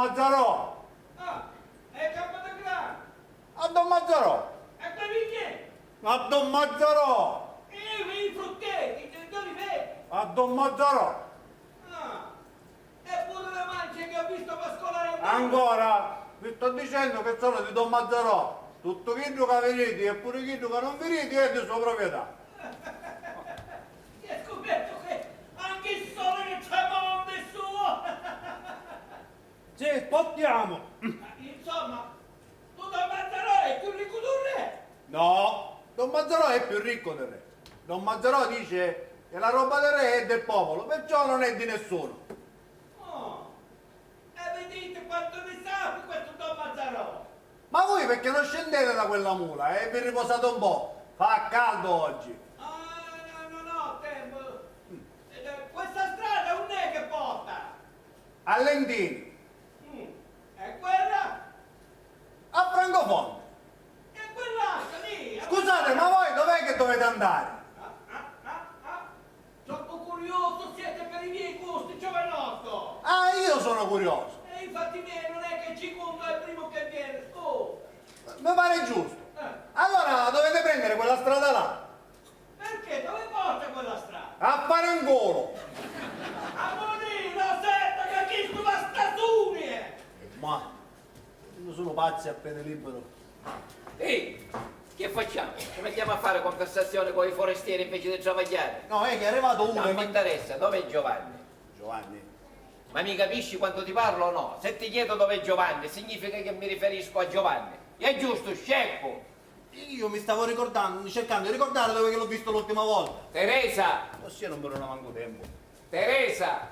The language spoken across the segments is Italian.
Mazzarò. Ah, è capo da grano. A Don Mazzarò. E poi viene. A Don Mazzarò. E i frutteti, dove li vedi? A Don Mazzarò. Ah, e pure le mance che ho visto pascolare Ancora, vi sto dicendo che sono di Don Mazzarò. Tutto chi che vedete e pure chi che non vedete è di sua proprietà. Si è scoperto che anche il sole che c'è mondo è suo. Sì, spottiamo. Insomma, tu da Mazzarò è più ricco di un re. No, Don Mazzarò è più ricco del re. Don Mazzarò dice che la roba del re è del popolo, perciò non è di nessuno. Oh, e vedete quanto ne sa questo Don Mazzarò. Ma voi perché non scendete da quella mula e vi riposate un po'? Fa caldo oggi. Ah, no, non ho tempo. Questa strada non è che porta. A Lentini, E quella? a Francofonte. E quell'altra lì? Scusate, ma voi dov'è che dovete andare? Troppo curioso siete per i miei gusti, giovanotto. Ah, io sono curioso. E infatti miei non è che ci conto è il primo che viene, scusa. Mi pare giusto. Allora dovete prendere quella strada là. Perché? Dove porta quella strada? A fare un golo. A morire, setta che ha chiesto la statunie! Ma io sono pazzi a piede libero. Ehi, che facciamo? Ci mettiamo a fare conversazione con i forestieri invece di travagliare? No, è che è arrivato uno Non e mi interessa, dov'è Giovanni? Giovanni. Ma mi capisci quando ti parlo o no? Se ti chiedo dov'è Giovanni, significa che mi riferisco a Giovanni. È giusto, scecco! Io mi stavo ricordando, cercando di ricordare dove che l'ho visto l'ultima volta. Teresa! Ossia non me lo manco tempo. Teresa!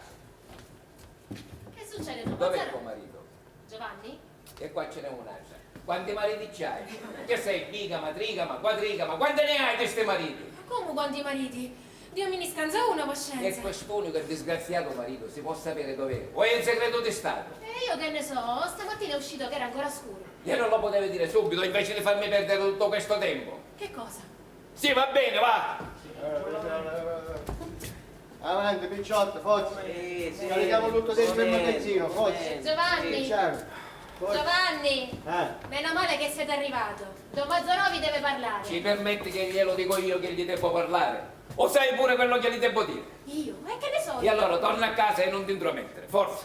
Che succede? Don Dov'è Mazzarò? tuo marito? Giovanni? E qua ce n'è un'altra. Quanti mariti c'hai? Che sei bigama, trigama, quadrigama? Quanti ne hai di questi mariti? Ma come quanti mariti? Dio mi ne scansa una E coscienza. quest'unico e disgraziato marito si può sapere dov'è? O è un segreto di Stato? E io che ne so, stamattina è uscito che era ancora scuro. E non lo potevi dire subito invece di farmi perdere tutto questo tempo. Che cosa? Sì, va bene, va! Avanti, picciotte, forza. Carichiamo tutto dentro il magazzino, forza. Giovanni! Ciao. Forza. Giovanni! Eh, Meno male che siete arrivato. Don Mazzarò vi deve parlare. Ci permetti che glielo dico io che gli devo parlare? O sai pure quello che gli devo dire? Io? E che ne so? E allora torna a casa e non ti intromettere, forza!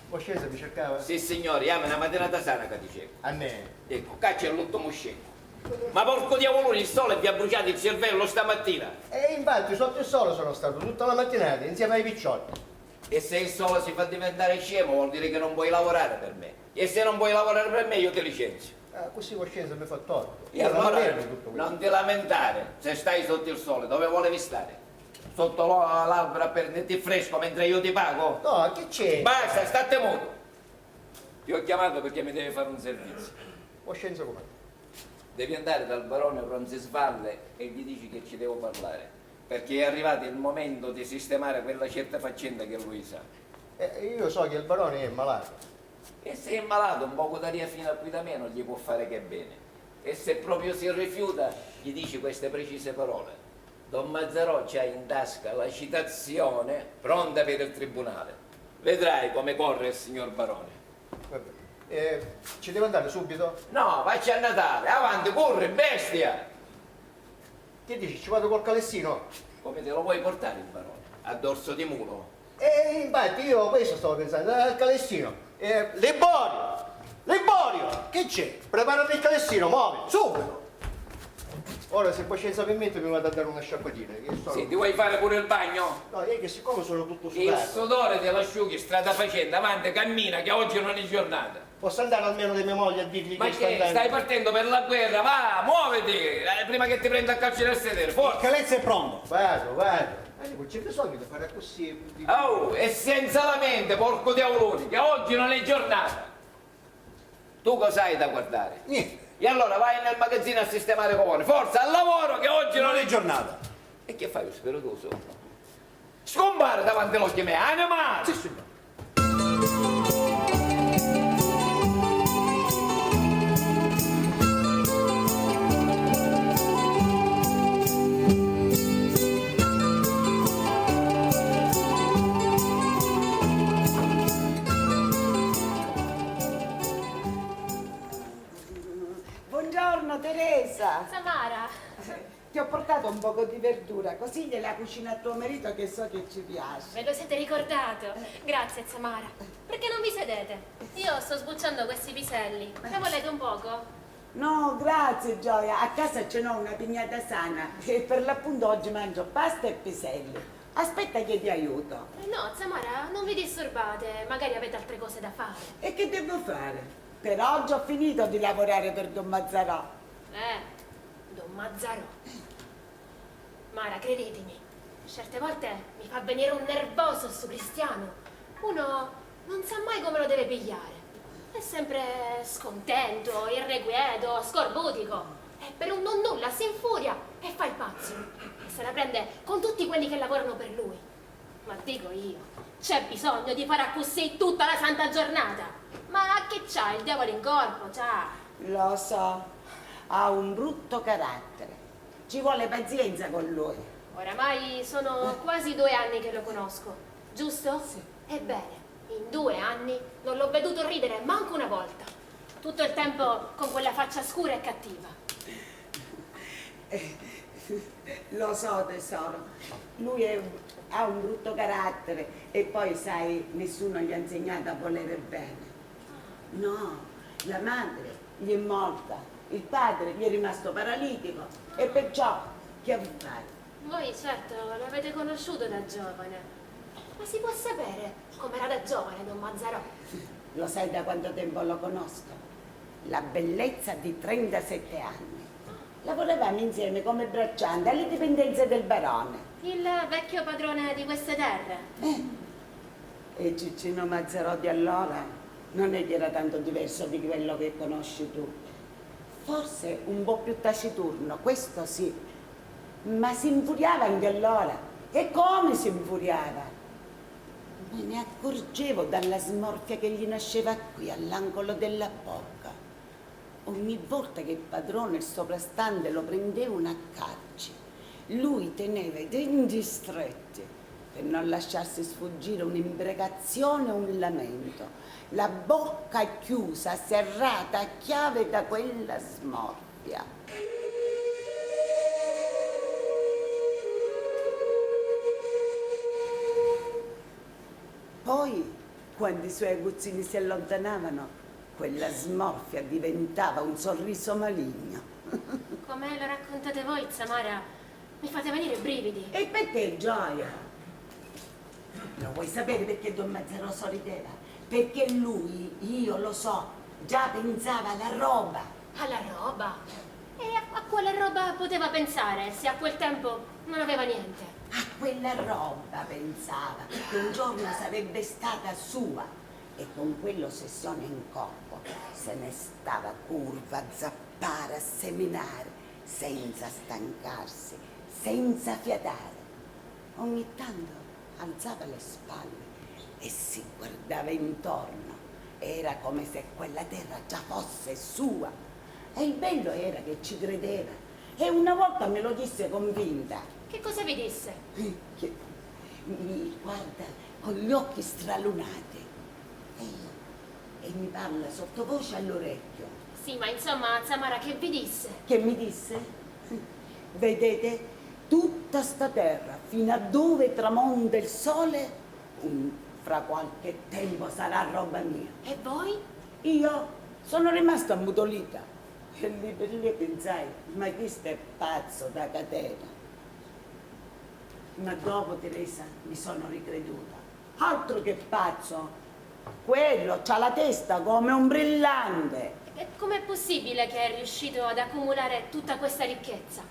Coscienza mi cercava? Sì signori, è una mattinata sana che dicevo. A me. Ecco, caccia l'ultimo scemo. Ma porco diavolo, il sole vi ha bruciato il cervello stamattina. E infatti sotto il sole sono stato tutta la mattinata insieme ai picciotti. E se il sole si fa diventare scemo vuol dire che non vuoi lavorare per me. E se non vuoi lavorare per me io ti licenzio. Ah, così coscienza mi fa torto. E Io non allora avevo tutto questo. non ti lamentare se stai sotto il sole, dove volevi stare? Sotto l'albero a prenderti fresco mentre io ti pago? No, che c'è? Basta, state muto! Ti ho chiamato perché mi devi fare un servizio. Coscienza com'è? Devi andare dal barone Ronzisvalle e gli dici che ci devo parlare. Perché è arrivato il momento di sistemare quella certa faccenda che lui sa. Io so che il barone è malato. E se è malato un poco d'aria fino a qui da me non gli può fare che bene. E se proprio si rifiuta, gli dici queste precise parole. Don Mazzarò c'ha in tasca la citazione pronta per il tribunale. Vedrai come corre il signor barone. Vabbè. Ci devo andare subito? No, vacci a Natale, avanti, corri, bestia! Che dici? Ci vado col calessino? Come te lo vuoi portare il barone? A dorso di mulo? E infatti io questo stavo pensando, al calessino. Liborio! Liborio! Che c'è? Preparati il calessino, muovi, subito! Ora se coscienza permette mi vado a dare una sciacquatina. Che sono... Sì, ti vuoi fare pure il bagno? No, è che siccome sono tutto Il sudato, sudore te l'asciughi strada facendo, avanti, cammina, che oggi non è giornata. posso andare almeno da mia moglie a dirgli Ma che sto che, andando? stai partendo per la guerra, va, muoviti, prima che ti prenda a calcio nel sedere, Il forza! calezzo è pronto. Vado, vado. Non c'è bisogno di fare così. Oh, e senza la mente, porco diavoloni, che oggi non è giornata. Tu cos'hai da guardare? Niente, E allora vai nel magazzino a sistemare copone, forza, al lavoro che oggi non è giornata. E che fai, spiritoso? Scompare davanti all'occhio mio, animale! Sì, signore. Buongiorno Teresa. Samara, Ti ho portato un poco di verdura, così gliela cucina a tuo marito che so che ci piace. ve lo siete ricordato. Grazie, Samara. Perché non vi sedete? Io sto sbucciando questi piselli. Ne volete un poco? No, grazie Gioia, a casa ce n'ho una pignata sana e per l'appunto oggi mangio pasta e piselli. Aspetta che ti aiuto. No, Samara, non vi disturbate. Magari avete altre cose da fare. E che devo fare? Per oggi ho finito di lavorare per Don Mazzarò. Don Mazzarò. Mara, credetemi, certe volte mi fa venire un nervoso sto cristiano. Uno non sa mai come lo deve pigliare. È sempre scontento, irrequieto, scorbutico. E per un non nulla si infuria e fa il pazzo. E se la prende con tutti quelli che lavorano per lui. Ma dico io, c'è bisogno di fare così tutta la santa giornata. Ma che c'ha il diavolo in corpo, c'ha? Lo so, ha un brutto carattere. Ci vuole pazienza con lui. Oramai sono quasi 2 anni che lo conosco, giusto? Sì. Ebbene, in 2 anni non l'ho veduto ridere manco una volta. Tutto il tempo con quella faccia scura e cattiva. Lo so tesoro, lui ha un brutto carattere e poi sai, nessuno gli ha insegnato a volere bene. No, la madre gli è morta, il padre gli è rimasto paralitico e perciò che fare? Voi certo l'avete conosciuto da giovane, ma si può sapere com'era da giovane Don Mazzarò? Lo sai da quanto tempo lo conosco? La bellezza di 37 anni. Lavoravamo insieme come braccianti alle dipendenze del barone. Il vecchio padrone di queste terre. E Ciccino Mazzarò di allora non è che era tanto diverso di quello che conosci tu. Forse un po' più taciturno, questo sì, ma si infuriava anche allora. E come si infuriava? Me ne accorgevo dalla smorfia che gli nasceva qui, all'angolo della bocca. Ogni volta che il padrone, il soprastante, lo prendevano a calci, lui teneva i denti stretti per non lasciarsi sfuggire un'imprecazione o un lamento. La bocca chiusa, serrata a chiave da quella smorfia. Poi, quando i suoi aguzzini si allontanavano, quella smorfia diventava un sorriso maligno. Come lo raccontate voi, Samara, mi fate venire i brividi. E perché Gioia? Lo vuoi sapere perché Don Mazzarò sorrideva? Perché lui, io lo so, già pensava alla roba. Alla roba? E a quale roba poteva pensare se a quel tempo non aveva niente? A quella roba pensava che un giorno sarebbe stata sua e con quell'ossessione in corpo se ne stava curva a zappare, a seminare, senza stancarsi, senza fiatare. Ogni tanto alzava le spalle e si guardava intorno. Era come se quella terra già fosse sua. E il bello era che ci credeva. E una volta me lo disse convinta. Che cosa vi disse? Che mi guarda con gli occhi stralunati e mi parla sottovoce all'orecchio. Sì, ma insomma, Samara, che vi disse? Che mi disse? Vedete, tutta sta terra, fino a dove tramonta il sole, fra qualche tempo sarà roba mia. E voi? Io sono rimasta ammutolita. E lì per lì pensai, ma questo è pazzo da catena. Ma dopo, Teresa, mi sono ricreduta. Altro che pazzo, quello c'ha la testa come un brillante. E com'è possibile che è riuscito ad accumulare tutta questa ricchezza?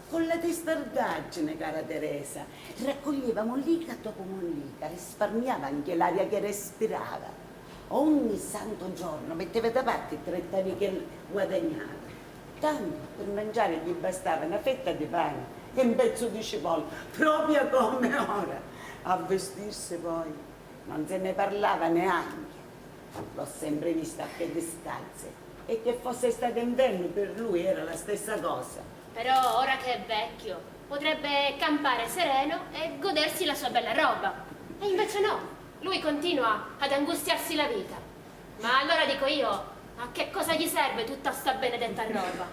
Con la testardaggine, cara Teresa, raccoglieva mollica dopo mollica, risparmiava anche l'aria che respirava. Ogni santo giorno metteva da parte i 30 anni che guadagnava. Tanto per mangiare gli bastava una fetta di pane e un pezzo di cipolla, proprio come ora. A vestirsi poi non se ne parlava neanche. L'ho sempre vista a piedi scalzi e che fosse stato inverno per lui era la stessa cosa. Però ora che è vecchio, potrebbe campare sereno e godersi la sua bella roba. E invece no, lui continua ad angustiarsi la vita. Ma allora dico io, A che cosa gli serve tutta sta benedetta roba?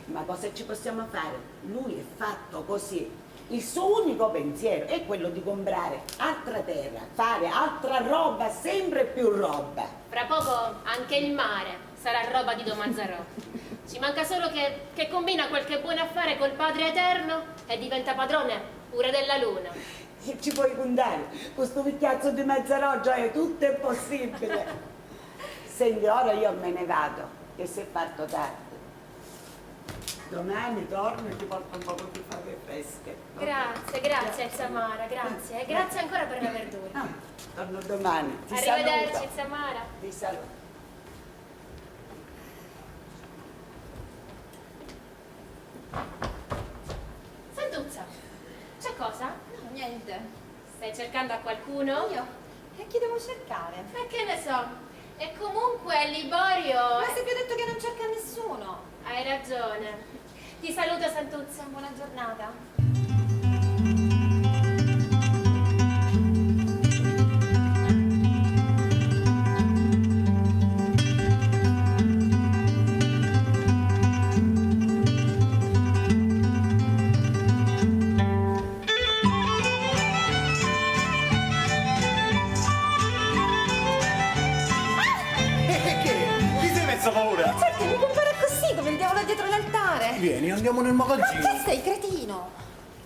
Ma cosa ci possiamo fare? Lui è fatto così. Il suo unico pensiero è quello di comprare altra terra, fare altra roba, sempre più roba. Fra poco anche il mare sarà roba di Don Mazzarò. Ci manca solo che combina qualche buon affare col Padre Eterno e diventa padrone pure della luna. E ci puoi contare, questo vecchiazzo di Mazzarò, cioè tutto è possibile. Senti, ora io me ne vado, che si è fatto tardi. Domani torno e ti porto un po' di fave fresche. Grazie, zia Mara, grazie. E grazie ancora per la verdura. Ah, torno domani. Ti Arrivederci, saluto. zia Mara. Ti saluto. Santuzza, c'è cosa? No, niente. Stai cercando a qualcuno? Io? E chi devo cercare? E che ne so. E comunque Liborio... Ma se vi ho detto che non cerca nessuno. Hai ragione. Ti saluto, Santuzza. Buona giornata. Che? Ti sei messa paura? Certo, mi compare così, come il diavolo dietro l'altare. Vieni, andiamo nel Ma magazzino. che sei, cretino?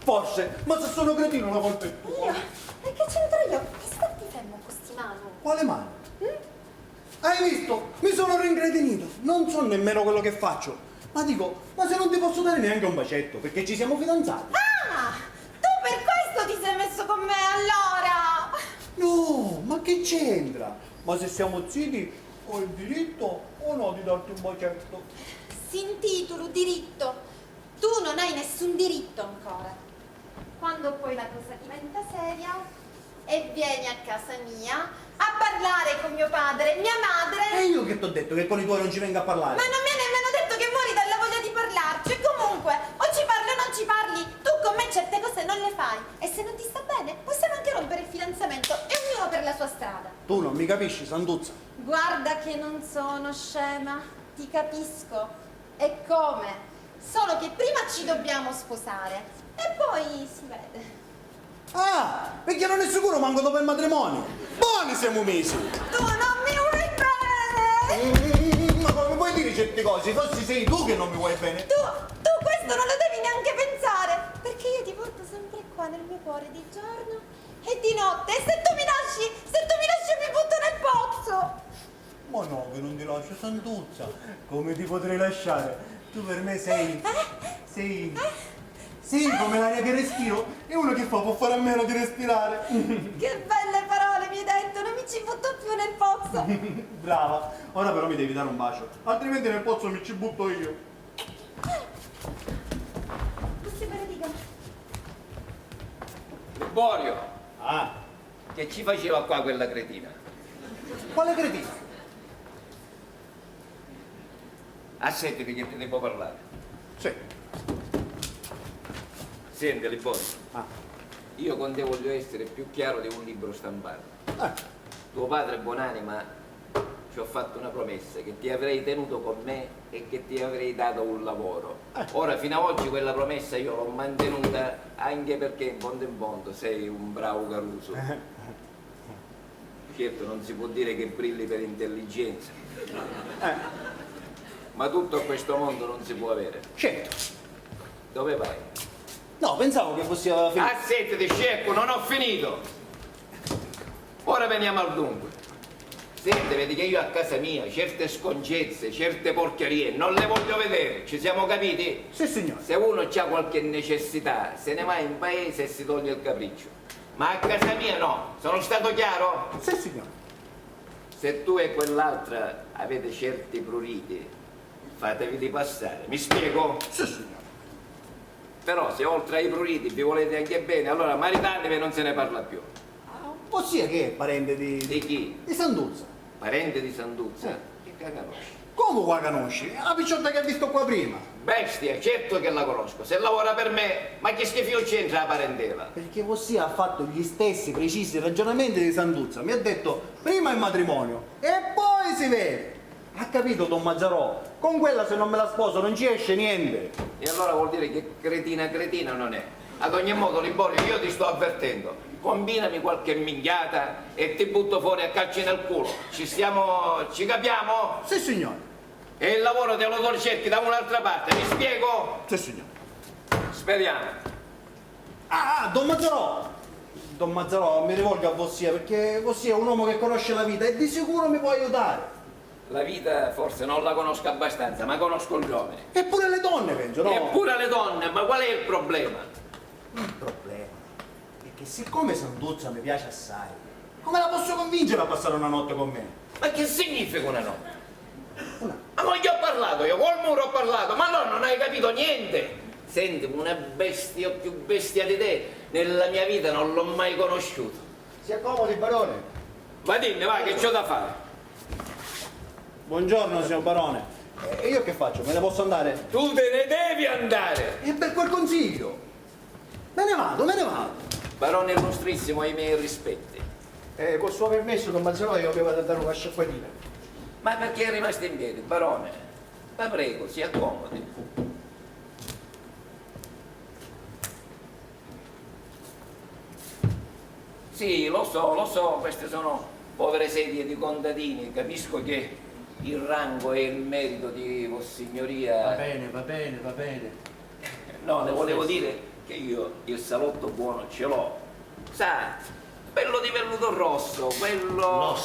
Forse, ma se sono cretino la colpa è tua. Io? E che c'entro io? Che stati fermo con sti mano? Quale mano? Hai visto? Mi sono ringredinito. Non so nemmeno quello che faccio. Ma dico, ma se non ti posso dare neanche un bacetto, perché ci siamo fidanzati. Ah! Tu per questo ti sei messo con me, allora! No, ma che c'entra? Ma se siamo ziti, ho il diritto o no di darti un bacetto? Si intitola diritto. Tu non hai nessun diritto ancora. Quando poi la cosa diventa seria e vieni a casa mia a parlare con mio padre e mia madre... E io che t'ho detto che con i tuoi non ci venga a parlare? Ma non mi hai nemmeno detto che muori dalla voglia di parlarci. E comunque, o ci parli o non ci parli, tu con me certe cose non le fai. E se non ti sta bene, possiamo anche rompere il fidanzamento e ognuno per la sua strada. Tu non mi capisci, Santuzza. Guarda che non sono scema, ti capisco. E come? Solo che prima ci dobbiamo sposare e poi si vede. Ah, perché non è sicuro manco dopo il matrimonio. Buoni siamo mesi. Tu non mi vuoi bene! Ma come puoi dire certe cose? Forse sei tu che non mi vuoi bene. Tu questo non lo devi neanche pensare, perché io ti porto sempre qua nel mio cuore di giorno e di notte. E se tu mi lasci mi butto nel pozzo. Ma no, che non ti lascio, Santuzza. Come ti potrei lasciare? Tu per me sei come l'aria che respiro e uno che può fare a meno di respirare. Che belle parole mi hai detto, non mi ci butto più nel pozzo. Brava, ora però mi devi dare un bacio, altrimenti nel pozzo mi ci butto io. Possibile dica? Liborio, Ah, che ci faceva qua quella cretina? quale cretino? Assettiti che ti devo parlare. Sì. Senti, Liborio, Ah. io con te voglio essere più chiaro di un libro stampato. Eh. Tuo padre, buonanima, ci ho fatto una promessa che ti avrei tenuto con me e che ti avrei dato un lavoro. Ora, fino ad oggi quella promessa io l'ho mantenuta, anche perché in fondo sei un bravo Caruso. Certo, non si può dire che brilli per intelligenza, ma tutto questo mondo non si può avere. Certo. Dove vai? No, pensavo che fossi alla fine. Assettati, scecco, non ho finito. Ora veniamo al dunque. Senti, vedi che io a casa mia certe sconcezze, certe porcherie non le voglio vedere, ci siamo capiti? Sì, signore. Se uno ha qualche necessità, se ne va in paese e si toglie il capriccio. Ma a casa mia no, sono stato chiaro? Sì, signore. Se tu e quell'altra avete certi pruriti, fatevi di passare, mi spiego? Sì, signore. Però se oltre ai pruriti vi volete anche bene, allora maritatevi e non se ne parla più. Ossia che è parente Di chi? di Santuzza. Parente di Santuzza? Che caganosci? Come qua conosci? La picciotta che hai visto qua prima. Bestia, certo che la conosco. Se lavora per me, ma che schifo c'entra la parentela? Perché Ossia ha fatto gli stessi precisi ragionamenti di Santuzza. Mi ha detto prima il matrimonio e poi si vede. Ha capito, Don Mazzarò? Con quella se non me la sposo non ci esce niente. E allora vuol dire che cretina non è. Ad ogni modo, Liborio, io ti sto avvertendo. Combinami qualche minchiata e ti butto fuori a calci nel culo. Ci capiamo? Sì, signore. E il lavoro te lo cerchi da un'altra parte, mi spiego? Sì, signore. Speriamo. Don Mazzarò! Don Mazzarò, mi rivolgo a Vossia perché Vossia è un uomo che conosce la vita e di sicuro mi può aiutare. La vita forse non la conosco abbastanza, ma conosco gli uomini. Eppure le donne, penso, no? Eppure le donne, ma qual è il problema? Il problema è che siccome Santuzza mi piace assai, come la posso convincere a passare una notte con me? Ma che significa una notte? Una. Ma gli ho parlato, io col muro ho parlato, ma no, non hai capito niente. Senti, una bestia più bestia di te, nella mia vita non l'ho mai conosciuto. Si accomodi, barone. Ma dimmi, va, che c'ho da fare? Buongiorno, signor Barone. E io che faccio? Me ne posso andare? Tu te ne devi andare! E per quel consiglio? Me ne vado. Barone illustrissimo, ai miei rispetti. Col suo permesso, Don Mazzarò, io mi vado a dare una sciacquatina. Ma perché è rimasto in piedi, barone? La prego, si accomodi. Sì, lo so, queste sono povere sedie di contadini, capisco che il rango e il merito di Vossignoria... Va bene. No, le volevo dire che io il salotto buono ce l'ho. Sa, quello di velluto rosso, quello...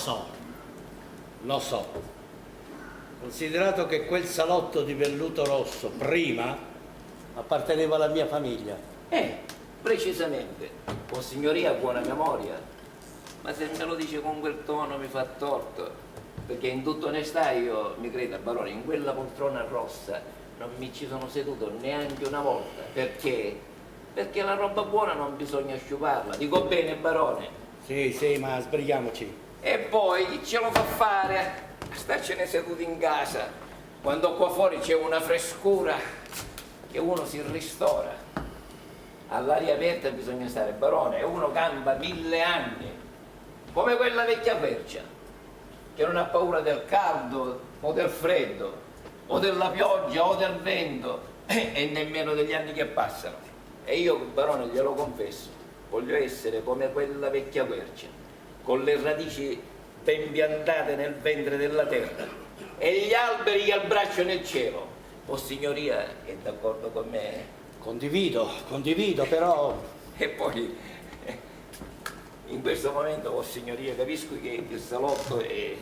Lo so. Considerato che quel salotto di velluto rosso prima apparteneva alla mia famiglia. Precisamente. Vossignoria ha buona memoria. Ma se me lo dice con quel tono mi fa torto. Perché in tutta onestà io, mi creda, barone, in quella poltrona rossa non mi ci sono seduto neanche una volta. Perché? Perché la roba buona non bisogna sciuparla. Dico bene, barone? Sì, ma sbrighiamoci. E poi chi ce lo fa fare a starcene seduti in casa quando qua fuori c'è una frescura che uno si ristora? All'aria aperta bisogna stare, barone, e uno campa 1000 anni, come quella vecchia quercia, che non ha paura del caldo o del freddo, o della pioggia o del vento, e nemmeno degli anni che passano. E io, barone, glielo confesso, voglio essere come quella vecchia quercia, con le radici ben piantate nel ventre della terra e gli alberi al braccio nel cielo. Vossignoria è d'accordo con me? Condivido, però... E poi, in questo momento, Vossignoria, capisco che il salotto è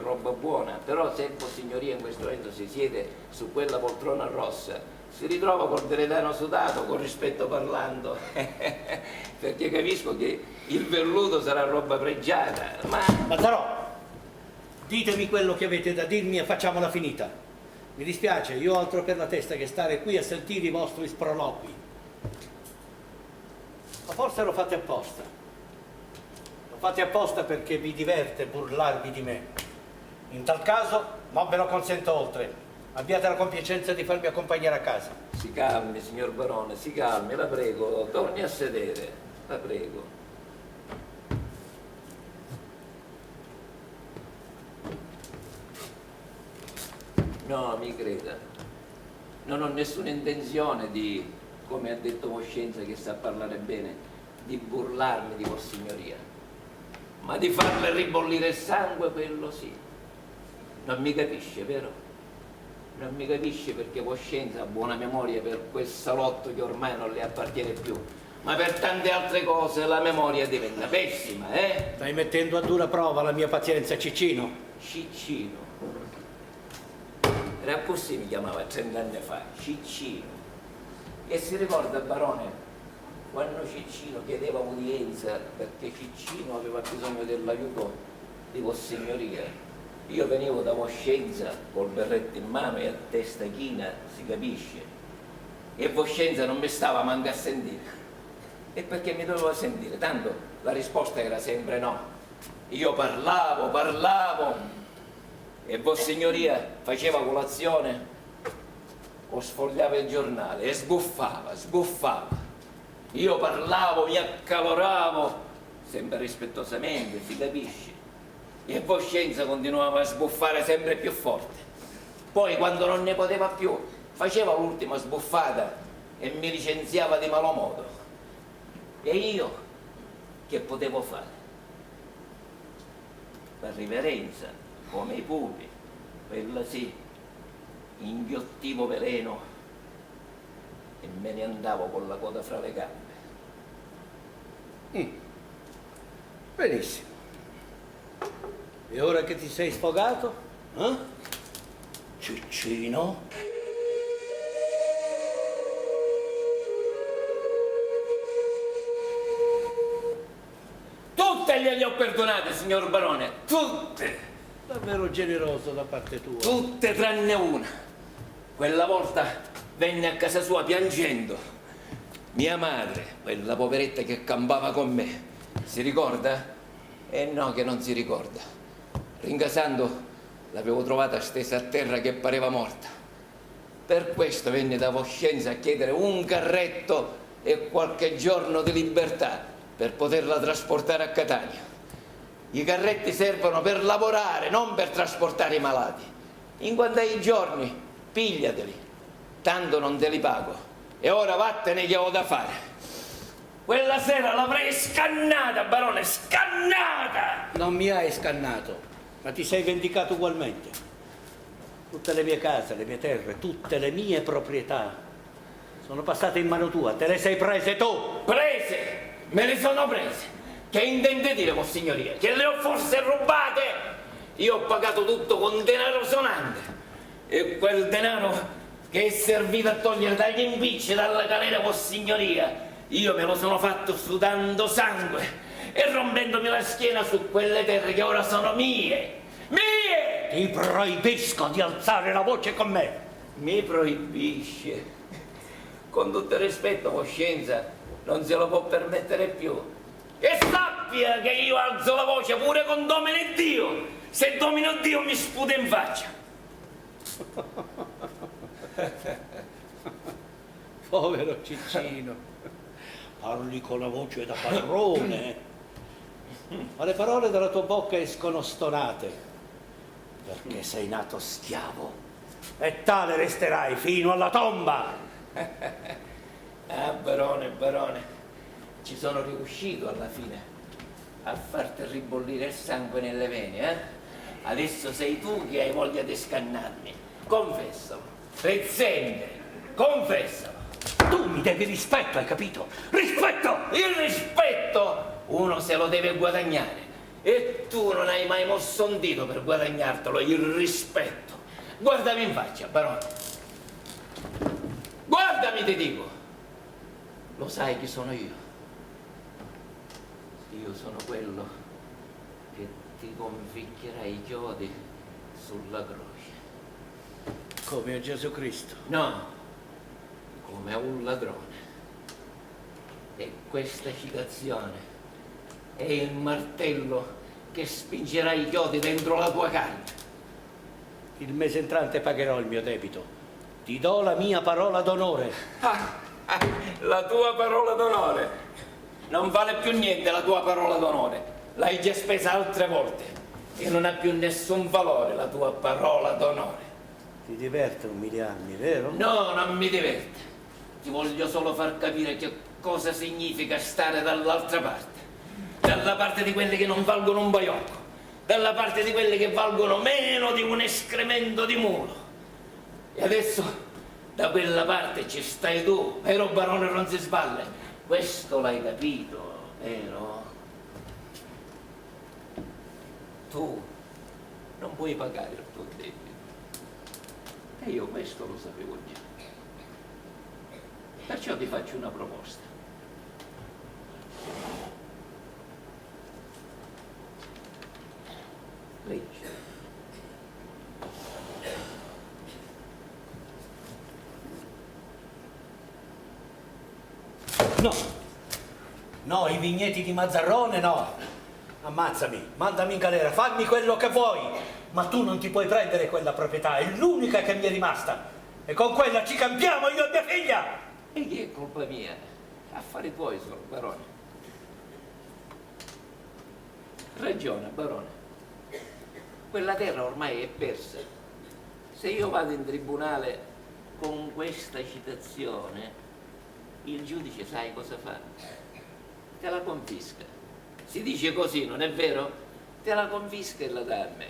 roba buona, però se Vossignoria in questo momento si siede su quella poltrona rossa, si ritrova col deredano sudato, con rispetto parlando, perché capisco che il velluto sarà roba pregiata, ma... Mazzarò, ditemi quello che avete da dirmi e facciamola finita. Mi dispiace, io ho altro per la testa che stare qui a sentire i vostri sproloqui. Ma forse lo fate apposta. Lo fate apposta perché vi diverte burlarvi di me. In tal caso, non ve lo consento oltre. Abbiate la compiacenza di farmi accompagnare a casa. Si calmi, signor Barone, si calmi, la prego, torni a sedere, la prego. No, mi creda, non ho nessuna intenzione di, come ha detto Voscenza che sa parlare bene, di burlarmi di Vossignoria, ma di farle ribollire il sangue, quello sì. Non mi capisce, vero? Non mi capisce perché Voscenza ha buona memoria per quel salotto che ormai non le appartiene più, ma per tante altre cose la memoria diventa pessima, Stai mettendo a dura prova la mia pazienza, Ciccino. Ciccino. Era così mi chiamava 30 anni fa, Ciccino. E si ricorda, barone, quando Ciccino chiedeva udienza perché Ciccino aveva bisogno dell'aiuto di Vossignoria. Io venivo da Voscenza col berretto in mano e a testa china, si capisce. E Voscenza non mi stava manco a sentire. E perché mi dovevo sentire? Tanto la risposta era sempre no. Io parlavo. E Vossignoria faceva colazione o sfogliava il giornale e sbuffava. Io parlavo, mi accaloravo, sempre rispettosamente, si capisce. e Voscenza continuava a sbuffare sempre più forte. Poi, quando non ne poteva più, faceva l'ultima sbuffata e mi licenziava di malo modo. E io che potevo fare? Per riverenza, come i pupi, quella sì, inghiottivo veleno e me ne andavo con la coda fra le gambe. Benissimo. E ora che ti sei sfogato? Ciuccino? Tutte gliele ho perdonate, signor Barone, tutte! Davvero generoso da parte tua. Tutte tranne una. Quella volta venne a casa sua piangendo. Mia madre, quella poveretta che campava con me, si ricorda? No, che non si ricorda. Rincasando l'avevo trovata stesa a terra che pareva morta. Per questo venne da Voscenza a chiedere un carretto e qualche giorno di libertà per poterla trasportare a Catania. I carretti servono per lavorare, non per trasportare i malati. In quanto ai giorni, pigliateli, tanto non te li pago. E ora vattene che ho da fare. Quella sera l'avrei scannata, barone, scannata! Non mi hai scannato, ma ti sei vendicato ugualmente. Tutte le mie case, le mie terre, tutte le mie proprietà sono passate in mano tua, te le sei prese tu! Prese! Me le sono prese! Che intende dire, Vossignoria? Che le ho forse rubate? Io ho pagato tutto con denaro sonante. E quel denaro che è servito a togliere dagli impicci dalla galera, Vossignoria, io me lo sono fatto sudando sangue e rompendomi la schiena su quelle terre che ora sono mie. Mie! Ti proibisco di alzare la voce con me. Mi proibisce. Con tutto il rispetto, Voscenza, non se lo può permettere più. E sappia che io alzo la voce pure con Domine Dio, se Domino Dio mi sputa in faccia. Povero Ciccino, parli con la voce da padrone, ma le parole dalla tua bocca escono stonate, perché sei nato schiavo e tale resterai fino alla tomba. Ah, barone, barone, ci sono riuscito alla fine a farti ribollire il sangue nelle vene, eh? Adesso sei tu che hai voglia di scannarmi. Confessalo, pezzente, confessalo. Tu mi devi rispetto, hai capito? Rispetto! Il rispetto uno se lo deve guadagnare e tu non hai mai mosso un dito per guadagnartelo, il rispetto. Guardami in faccia, barone. Guardami, ti dico. Lo sai chi sono io? Io sono quello che ti conficchierà i chiodi sulla croce. Come a Gesù Cristo. No, come a un ladrone. E questa citazione è il martello che spingerà i chiodi dentro la tua carne. Il mese entrante pagherò il mio debito. Ti do la mia parola d'onore. La tua parola d'onore. Non vale più niente la tua parola d'onore. L'hai già spesa altre volte e non ha più nessun valore la tua parola d'onore. Ti diverte umiliarmi, vero? No, non mi diverte. Ti voglio solo far capire che cosa significa stare dall'altra parte. Dalla parte di quelli che non valgono un baiocco. Dalla parte di quelli che valgono meno di un escremento di mulo. E adesso da quella parte ci stai tu, vero barone Roncesvalle? Questo l'hai capito, vero? Tu non puoi pagare il tuo debito. E io questo lo sapevo già. Perciò ti faccio una proposta. Leggi. No, no, i vigneti di Mazzarrone no. Ammazzami, mandami in galera, fammi quello che vuoi, ma tu non ti puoi prendere quella proprietà, è l'unica che mi è rimasta. E con quella ci cambiamo io e mia figlia. E che è colpa mia? Affari tuoi sono, barone. Ragiona, barone. quella terra ormai è persa. Se io vado in tribunale con questa citazione, il giudice sai cosa fa? Te la confisca. Si dice così, non è vero? Te la confisca e la dà a me.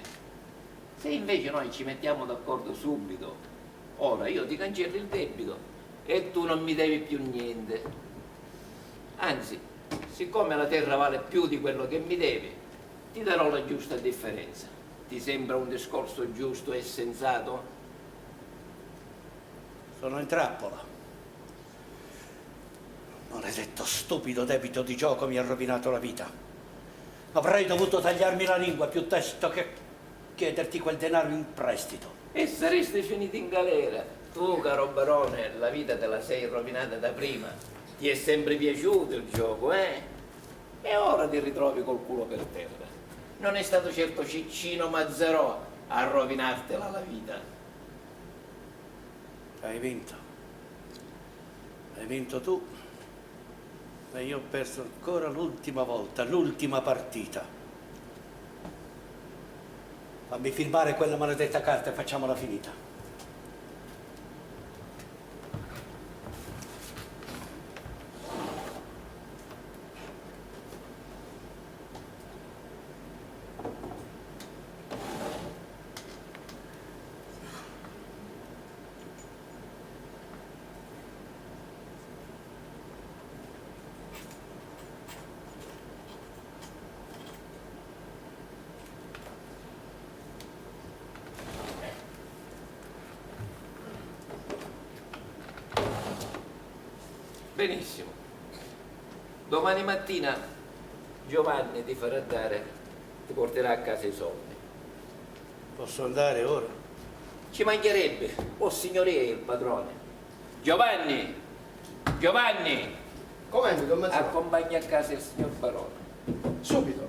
Se invece noi ci mettiamo d'accordo subito, ora io ti cancello il debito e tu non mi devi più niente. Anzi, siccome la terra vale più di quello che mi devi, ti darò la giusta differenza. Ti sembra un discorso giusto e sensato? Sono in trappola. Maledetto stupido debito di gioco mi ha rovinato la vita. Avrei dovuto tagliarmi la lingua piuttosto che chiederti quel denaro in prestito. E saresti finito in galera. Tu, caro barone, la vita te la sei rovinata da prima. Ti è sempre piaciuto il gioco, eh? E ora ti ritrovi col culo per terra. Non è stato certo Ciccino Mazzarò a rovinartela la vita. Hai vinto. Hai vinto tu. E io ho perso ancora l'ultima volta, l'ultima partita. Fammi firmare quella maledetta carta e facciamola finita. Benissimo. Domani mattina Giovanni ti farà ti porterà a casa i soldi. Posso andare ora? Ci mancherebbe, o signoria il padrone. Giovanni! Giovanni! Come, don Mazzaro? Accompagna a casa il signor barone. Subito.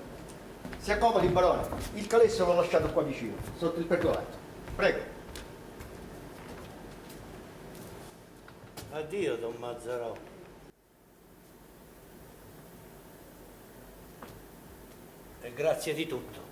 Si accomodi, barone. Il calesso l'ho lasciato qua vicino, sotto il pergolato. Prego. Addio, don Mazzarò. E grazie di tutto.